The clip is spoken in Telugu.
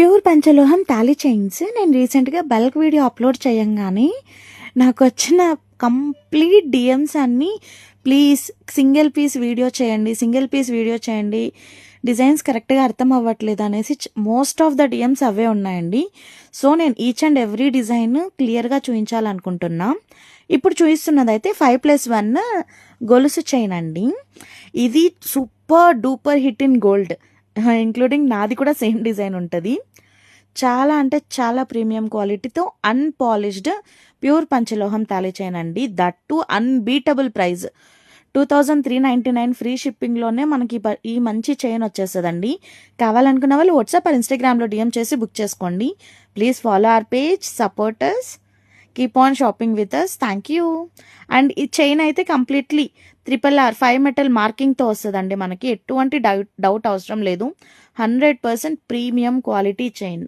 ప్యూర్ పంచలోహం తాళి చైన్స్ నేను రీసెంట్గా బల్క్ వీడియో అప్లోడ్ చేయంగానే నాకు వచ్చిన కంప్లీట్ డిఎమ్స్ అన్నీ ప్లీజ్ సింగిల్ పీస్ వీడియో చేయండి డిజైన్స్ కరెక్ట్గా అర్థం అవ్వట్లేదు అనేసి మోస్ట్ ఆఫ్ ద డిఎమ్స్ అవే ఉన్నాయండి. సో నేను ఈచ్ అండ్ ఎవ్రీ డిజైన్ క్లియర్గా చూపించాలనుకుంటున్నా. ఇప్పుడు చూపిస్తున్నది అయితే 5+1 గొలుసు చైన్ అండి. ఇది super duper hit in gold, including నాది కూడా సేమ్ డిజైన్ ఉంటుంది. చాలా అంటే చాలా ప్రీమియం క్వాలిటీతో అన్పాలిష్డ్ ప్యూర్ పంచలోహం తాళి చైన్ అండి. That to unbeatable price 2399 free షిప్పింగ్లోనే మనకి ఈ మంచి చైన్ వచ్చేస్తుందండి. కావాలనుకున్న వాళ్ళు వాట్సాప్ ఆర్ ఇన్స్టాగ్రామ్లో డిఎం చేసి బుక్ చేసుకోండి. Please follow our page, supporters, keep on shopping with us. Thank you. And ఈ చైన్ అయితే కంప్లీట్లీ RRR 5 మెటల్ మార్కింగ్తో వస్తుందండి. మనకి ఎటువంటి డౌట్ అవసరం లేదు. 100% ప్రీమియం క్వాలిటీ చైన్.